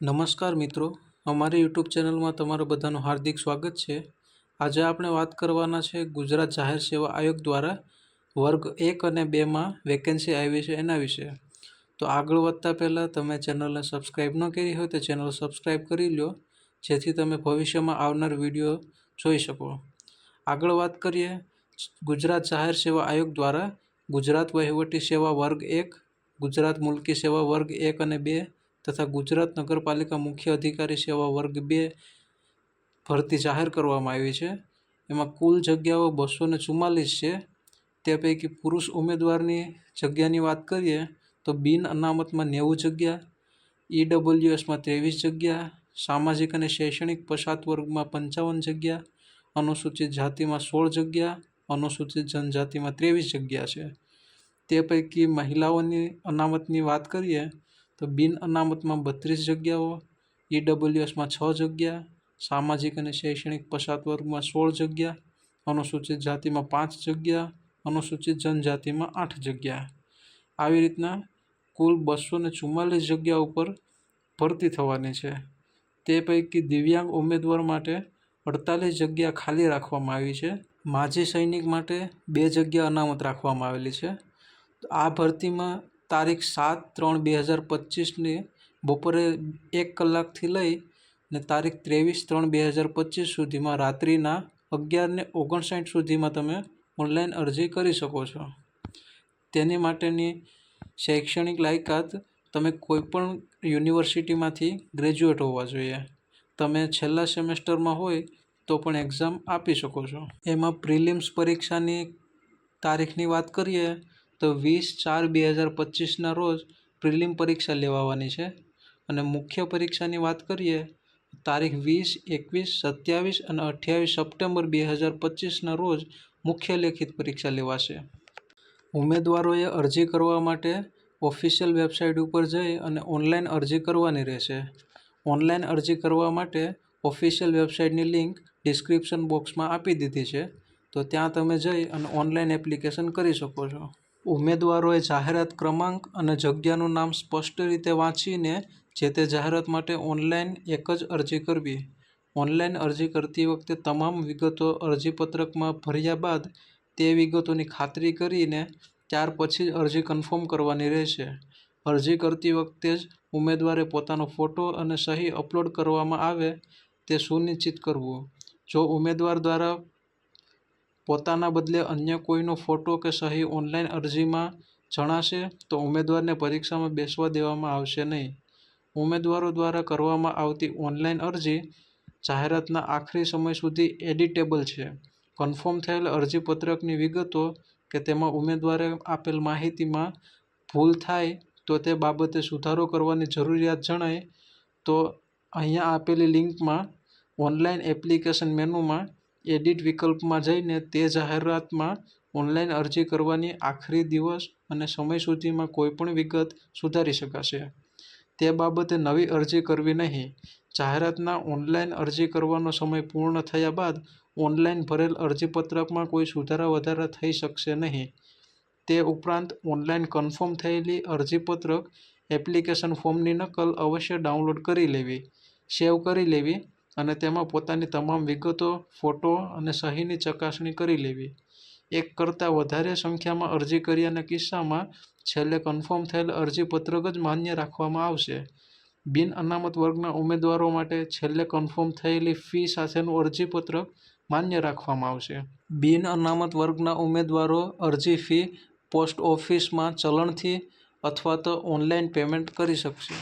નમસ્કાર મિત્રો, અમારી યુટ્યુબ ચેનલમાં તમારું બધાનું હાર્દિક સ્વાગત છે. આજે આપણે વાત કરવાના છે ગુજરાત જાહેર સેવા આયોગ દ્વારા વર્ગ 1 અને 2માં વેકેન્સી આવી છે એના વિશે. તો આગળ વધતા પહેલાં તમે ચેનલને સબસ્ક્રાઈબ ન કરી હોય તો ચેનલ સબસ્ક્રાઈબ કરી લો, જેથી તમે ભવિષ્યમાં આવનાર વિડીયો જોઈ શકો. આગળ વાત કરીએ, ગુજરાત જાહેર સેવા આયોગ દ્વારા ગુજરાત વહીવટી સેવા વર્ગ 1, ગુજરાત મુલકી સેવા વર્ગ 1 અને 2 તથા ગુજરાત નગરપાલિકા મુખ્ય અધિકારી સેવા વર્ગ 2 ભરતી જાહેર કરવામાં આવી છે. એમાં કુલ જગ્યાઓ 244 છે. તે પૈકી પુરુષ ઉમેદવારની જગ્યાની વાત કરીએ તો બિન અનામતમાં 90 જગ્યા, EWSમાં 23 જગ્યા, સામાજિક અને શૈક્ષણિક પછાત વર્ગમાં 55 જગ્યા, અનુસૂચિત જાતિમાં 16 જગ્યા, અનુસૂચિત જનજાતિમાં 23 જગ્યા છે. તે પૈકી મહિલાઓની અનામતની વાત કરીએ તો બિન અનામતમાં 32 જગ્યાઓ, EWSમાં 6 જગ્યા, સામાજિક અને શૈક્ષણિક પછાત વર્ગમાં 16 જગ્યા, અનુસૂચિત જાતિમાં 5 જગ્યા, અનુસૂચિત જનજાતિમાં 8 જગ્યા. આવી રીતના કુલ 244 જગ્યા ઉપર ભરતી થવાની છે. તે પૈકી દિવ્યાંગ ઉમેદવાર માટે 48 જગ્યા ખાલી રાખવામાં આવી છે. માજી સૈનિક માટે 2 જગ્યા અનામત રાખવામાં આવેલી છે. આ ભરતીમાં તારીખ 7/3/2025ની બપોરે 1 કલાકથી લઈ ને તારીખ 23/3/2025 સુધીમાં રાત્રિના 11:59 સુધીમાં તમે ઓનલાઈન અરજી કરી શકો છો. તેની માટેની શૈક્ષણિક લાયકાત તમે કોઈપણ યુનિવર્સિટીમાંથી ગ્રેજ્યુએટ હોવા જોઈએ. તમે છેલ્લા સેમેસ્ટરમાં હોય તો પણ એક્ઝામ આપી શકો છો. એમાં પ્રિલિમ્સ પરીક્ષાની તારીખની વાત કરીએ તો 20/4/2025ના રોજ પ્રિલિમ પરીક્ષા લેવાવાની છે અને મુખ્ય પરીક્ષાની વાત કરીએ તારીખ 20, 21, 27 અને 28 સપ્ટેમ્બર 2025ના રોજ મુખ્ય લેખિત પરીક્ષા લેવાશે. ઉમેદવારોએ અરજી કરવા માટે ઓફિશિયલ વેબસાઇટ ઉપર જઈ અને ઓનલાઈન અરજી કરવાની રહેશે. ઓનલાઈન અરજી કરવા માટે ઓફિશિયલ વેબસાઇટની લિંક ડિસ્ક્રિપ્શન બોક્સમાં આપી દીધી છે, તો ત્યાં તમે જઈ અને ઓનલાઈન એપ્લિકેશન કરી શકો છો. ઉમેદવારોએ જાહેરાત ક્રમાંક અને જગ્યાનું નામ સ્પષ્ટ રીતે વાંચીને જે તે જાહેરાત માટે ઓનલાઈન એક જ અરજી કરવી. ઓનલાઈન અરજી કરતી વખતે તમામ વિગતો અરજીપત્રકમાં ભર્યા બાદ તે વિગતોની ખાતરી કરીને ત્યાર પછી જ અરજી કન્ફર્મ કરવાની રહેશે. અરજી કરતી વખતે જ ઉમેદવારે પોતાનો ફોટો અને સહી અપલોડ કરવામાં આવે તે સુનિશ્ચિત કરવું. જો ઉમેદવાર દ્વારા પોતાના બદલે અન્ય કોઈનો ફોટો કે સહી ઓનલાઈન અરજીમાં જણાશે તો ઉમેદવારને પરીક્ષામાં બેસવા દેવામાં આવશે નહીં. ઉમેદવારો દ્વારા કરવામાં આવતી ઓનલાઈન અરજી જાહેરાતના આખરી સમય સુધી એડિટેબલ છે. કન્ફર્મ થયેલ અરજીપત્રકની વિગતો કે તેમાં ઉમેદવારે આપેલ માહિતીમાં ભૂલ થાય તો તે બાબતે સુધારો કરવાની જરૂરિયાત જણાય તો અહીંયા આપેલી લિંકમાં ઓનલાઈન એપ્લિકેશન મેનુમાં એડિટ વિકલ્પમાં જઈને તે જાહેરાતમાં ઓનલાઈન અરજી કરવાની આખરી દિવસ અને સમય સુધીમાં કોઈપણ વિગત સુધારી શકાશે. તે બાબતે નવી અરજી કરવી નહીં. જાહેરાતના ઓનલાઈન અરજી કરવાનો સમય પૂર્ણ થયા બાદ ઓનલાઈન ભરેલ અરજીપત્રકમાં કોઈ સુધારા વધારા થઈ શકશે નહીં. તે ઉપરાંત ઓનલાઈન કન્ફર્મ થયેલી અરજીપત્રક એપ્લિકેશન ફોર્મની નકલ અવશ્ય ડાઉનલોડ કરી લેવી, સેવ કરી લેવી અને તેમાં પોતાની તમામ વિગતો, ફોટો અને સહીની ચકાસણી કરી લેવી. એક કરતાં વધારે સંખ્યામાં અરજી કર્યાના કિસ્સામાં છેલ્લે કન્ફર્મ થયેલ અરજીપત્રક જ માન્ય રાખવામાં આવશે. બિન અનામત વર્ગના ઉમેદવારો માટે છેલ્લે કન્ફર્મ થયેલી ફી સાથેનું અરજીપત્રક માન્ય રાખવામાં આવશે. બિન અનામત વર્ગના ઉમેદવારો અરજી ફી પોસ્ટ ઓફિસમાં ચલણથી અથવા તો ઓનલાઈન પેમેન્ટ કરી શકશે.